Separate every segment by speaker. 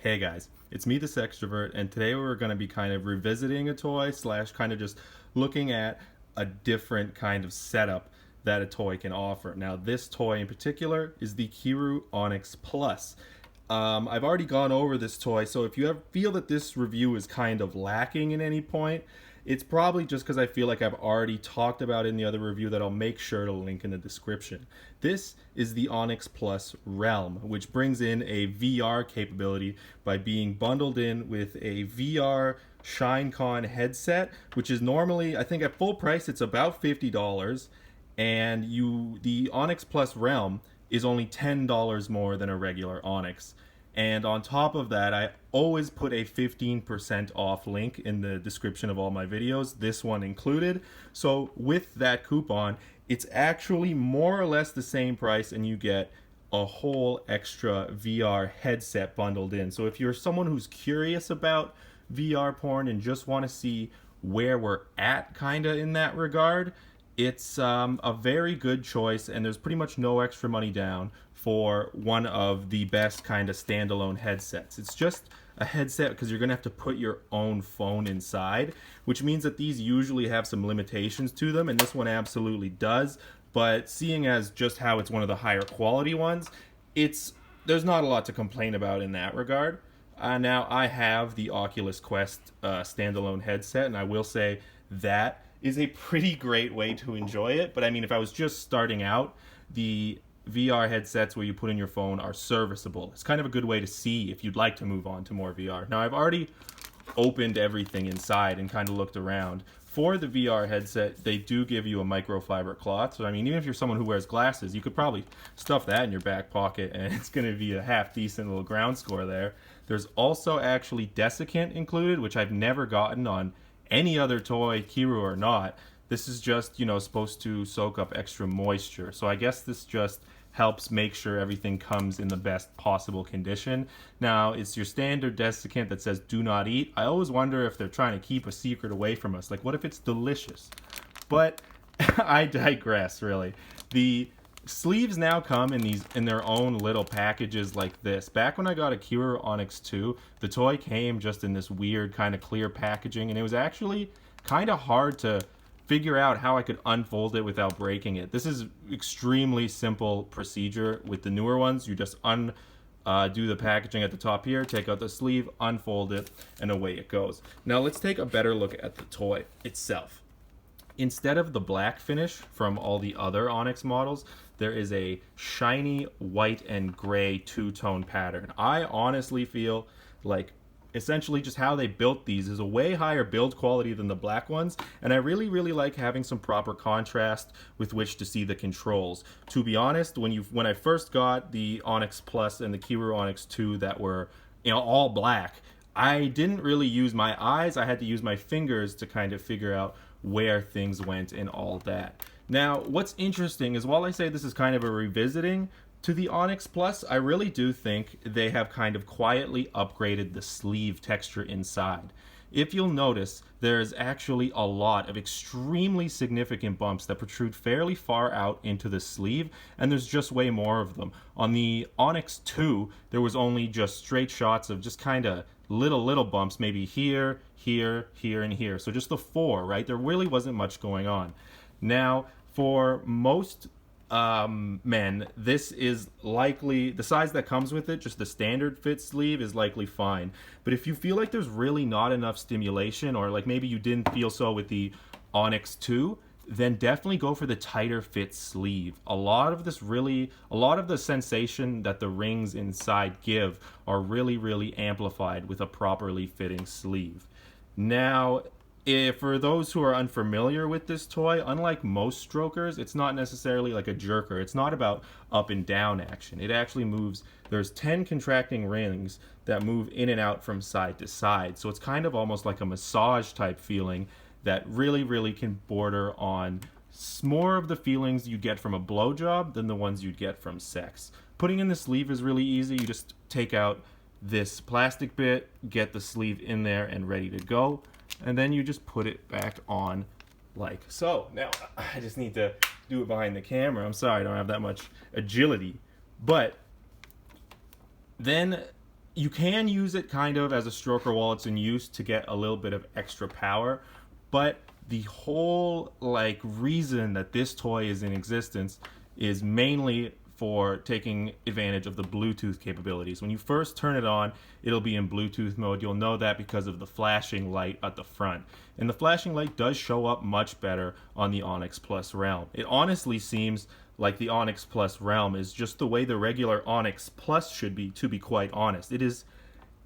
Speaker 1: Hey guys, it's me, this extrovert, and today we're going to be kind of revisiting a toy slash kind of just looking at a different kind of setup that a toy can offer. Now, this toy in particular is the Kiiroo Onyx Plus. I've already gone over this toy, so if you ever feel that this review is kind of lacking in any point, it's probably just because I feel like I've already talked about it in the other review that I'll make sure to link in the description. This is the Onyx Plus Realm, which brings in a VR capability by being bundled in with a VR Shinecon headset, which is normally, I think at full price, it's about $50, and the Onyx Plus Realm is only $10 more than a regular Onyx. And on top of that, I always put a 15% off link in the description of all my videos, this one included. So with that coupon, it's actually more or less the same price and you get a whole extra VR headset bundled in. So if you're someone who's curious about VR porn and just want to see where we're at kind of in that regard, it's a very good choice, and there's pretty much no extra money down for one of the best kind of standalone headsets. It's just a headset because you're going to have to put your own phone inside, which means that these usually have some limitations to them, and this one absolutely does. But seeing as just how it's one of the higher quality ones, there's not a lot to complain about in that regard. Now, I have the Oculus Quest standalone headset, and I will say that is a pretty great way to enjoy it. But I mean, if I was just starting out, the VR headsets where you put in your phone are serviceable. It's kind of a good way to see if you'd like to move on to more VR. Now, I've already opened everything inside and kind of looked around. For the VR headset, they do give you a microfiber cloth. So, I mean, even if you're someone who wears glasses, you could probably stuff that in your back pocket and it's going to be a half decent little ground score there. There's also actually desiccant included, which I've never gotten on any other toy, Kiiroo or not. This is just, supposed to soak up extra moisture. So I guess this just helps make sure everything comes in the best possible condition. Now, it's your standard desiccant that says do not eat. I always wonder if they're trying to keep a secret away from us. Like, what if it's delicious? But I digress, really. The sleeves now come in their own little packages like this. Back when I got a Kiiroo Onyx 2, the toy came just in this weird kind of clear packaging, and it was actually kind of hard to figure out how I could unfold it without breaking it. This is extremely simple procedure with the newer ones. You just do the packaging at the top here, take out the sleeve, unfold it, and away it goes. Now let's take a better look at the toy itself. Instead of the black finish from all the other Onyx models, there is a shiny white and gray two-tone pattern. I honestly feel like essentially just how they built these is a way higher build quality than the black ones, and I really like having some proper contrast with which to see the controls. To be honest, when I first got the Onyx Plus and the Kiiroo Onyx 2 that were all black, I didn't really use my eyes. I had to use my fingers to kind of figure out where things went and all that. Now, what's interesting is while I say this is kind of a revisiting to the Onyx Plus, I really do think they have kind of quietly upgraded the sleeve texture inside. If you'll notice, there's actually a lot of extremely significant bumps that protrude fairly far out into the sleeve, and there's just way more of them. On the Onyx 2, there was only just straight shots of just kind of little bumps, maybe here, here, here, and here. So just the 4, right? There really wasn't much going on. Now, for most men, this is likely, the size that comes with it, just the standard fit sleeve, is likely fine. But if you feel like there's really not enough stimulation, or like maybe you didn't feel so with the Onyx 2, then definitely go for the tighter fit sleeve. A lot of the sensation that the rings inside give are really amplified with a properly fitting sleeve. Now, for those who are unfamiliar with this toy, unlike most strokers, it's not necessarily like a jerker. It's not about up and down action. It actually moves. There's 10 contracting rings that move in and out from side to side. So it's kind of almost like a massage type feeling that really can border on more of the feelings you get from a blowjob than the ones you'd get from sex. Putting in the sleeve is really easy. You just take out this plastic bit, get the sleeve in there and ready to go, and then you just put it back on like so. Now, I just need to do it behind the camera. I'm sorry, I don't have that much agility. But then You can use it kind of as a stroker while it's in use to get a little bit of extra power, but the whole like reason that this toy is in existence is mainly for taking advantage of the Bluetooth capabilities. When you first turn it on, it'll be in Bluetooth mode. You'll know that because of the flashing light at the front. And the flashing light does show up much better on the Onyx Plus Realm. It honestly seems like the Onyx Plus Realm is just the way the regular Onyx Plus should be, to be quite honest.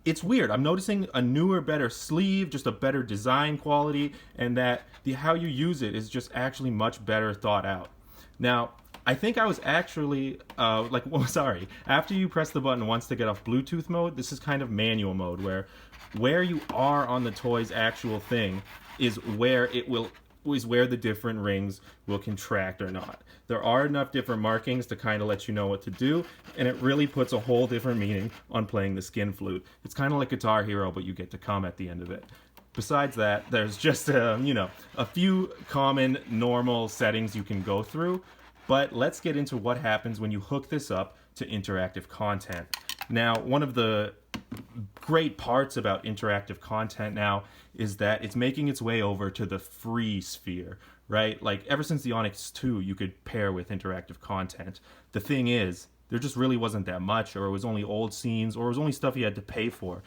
Speaker 1: It's weird. I'm noticing a newer, better sleeve, just a better design quality, and that how you use it is just actually much better thought out. Now, I think I was actually, sorry. After you press the button once to get off Bluetooth mode, this is kind of manual mode, where you are on the toy's actual thing is where the different rings will contract or not. There are enough different markings to kind of let you know what to do, and it really puts a whole different meaning on playing the skin flute. It's kind of like Guitar Hero, but you get to come at the end of it. Besides that, there's just a few common normal settings you can go through, but let's get into what happens when you hook this up to interactive content. Now, one of the great parts about interactive content now is that it's making its way over to the free sphere, right? Like ever since the Onyx 2, you could pair with interactive content. The thing is, there just really wasn't that much, or it was only old scenes, or it was only stuff you had to pay for.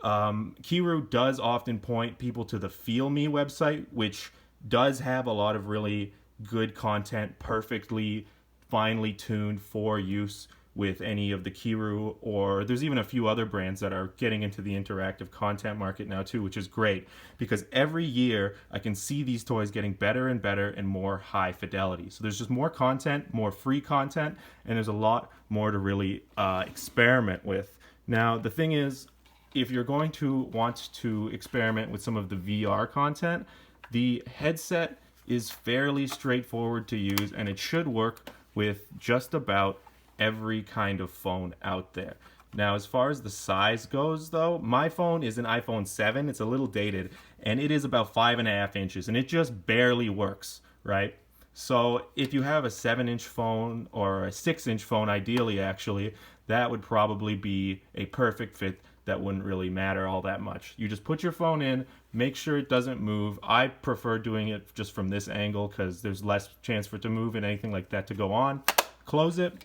Speaker 1: Kiiroo does often point people to the Feel Me website, which does have a lot of really good content, perfectly, finely tuned for use with any of the Kiiroo, or there's even a few other brands that are getting into the interactive content market now too, which is great because every year I can see these toys getting better and better and more high fidelity. So there's just more content, more free content, and there's a lot more to really experiment with. Now, the thing is, if you're going to want to experiment with some of the VR content, the headset is fairly straightforward to use, and it should work with just about every kind of phone out there. Now, as far as the size goes, though, my phone is an iPhone 7. It's a little dated, and it is about 5.5 inches, and it just barely works, right? So if you have a 7-inch phone or a 6-inch phone, ideally, actually, that would probably be a perfect fit. That wouldn't really matter all that much. You just put your phone in, make sure it doesn't move. I prefer doing it just from this angle because there's less chance for it to move and anything like that to go on. Close it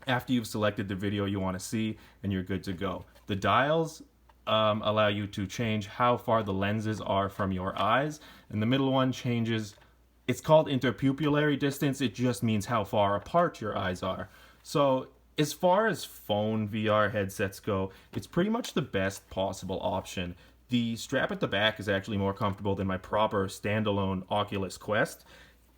Speaker 1: after you've selected the video you want to see, and you're good to go. The dials allow you to change how far the lenses are from your eyes, and the middle one changes. It's called interpupillary distance. It just means how far apart your eyes are. So as far as phone VR headsets go, it's pretty much the best possible option. The strap at the back is actually more comfortable than my proper standalone Oculus Quest.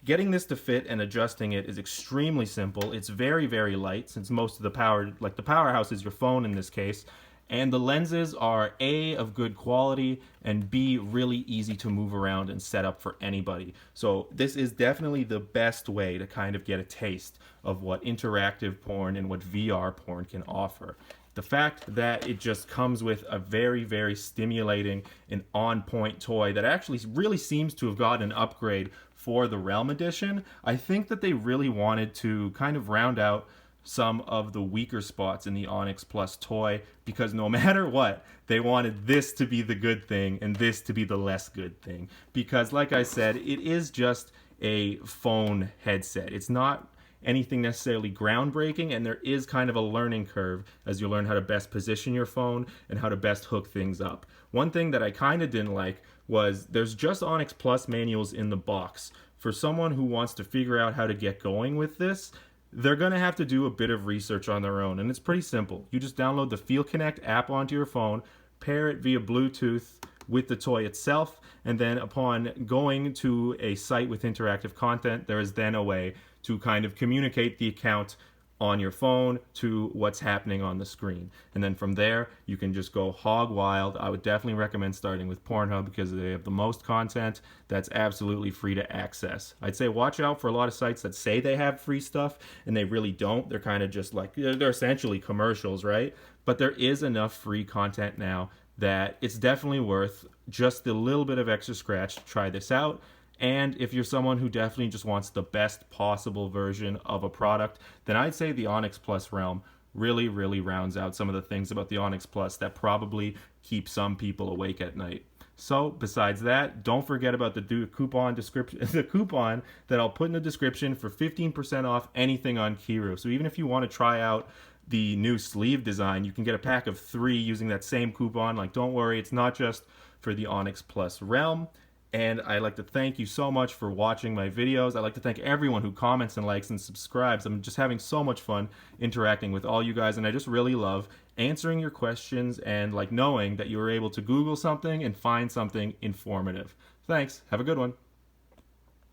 Speaker 1: Getting this to fit and adjusting it is extremely simple. It's very, very light since most of the power, like the powerhouse is your phone in this case. And the lenses are A, of good quality, and B, really easy to move around and set up for anybody. So this is definitely the best way to kind of get a taste of what interactive porn and what VR porn can offer. The fact that it just comes with a very, very stimulating and on-point toy that actually really seems to have gotten an upgrade for the Realm Edition, I think that they really wanted to kind of round out some of the weaker spots in the Onyx Plus toy, because no matter what, they wanted this to be the good thing and this to be the less good thing. Because like I said, it is just a phone headset. It's not anything necessarily groundbreaking, and there is kind of a learning curve as you learn how to best position your phone and how to best hook things up. One thing that I kind of didn't like was there's just Onyx Plus manuals in the box. For someone who wants to figure out how to get going with this, they're going to have to do a bit of research on their own, and it's pretty simple. You just download the FeelConnect app onto your phone, pair it via Bluetooth with the toy itself, and then upon going to a site with interactive content, there is then a way to kind of communicate the account on your phone to what's happening on the screen. And then from there, you can just go hog wild. I would definitely recommend starting with Pornhub because they have the most content that's absolutely free to access. I'd say watch out for a lot of sites that say they have free stuff and they really don't. They're kind of just like, they're essentially commercials, right? But there is enough free content now that it's definitely worth just a little bit of extra scratch to try this out. And if you're someone who definitely just wants the best possible version of a product, then I'd say the Onyx Plus Realm really, really rounds out some of the things about the Onyx Plus that probably keep some people awake at night. So, besides that, don't forget about the coupon description, the coupon that I'll put in the description for 15% off anything on Kiiroo. So even if you want to try out the new sleeve design, you can get a pack of 3 using that same coupon. Like, don't worry, it's not just for the Onyx Plus realm. And I'd like to thank you so much for watching my videos. I'd like to thank everyone who comments and likes and subscribes. I'm just having so much fun interacting with all you guys, and I just really love answering your questions and like knowing that you were able to Google something and find something informative. Thanks. Have a good one.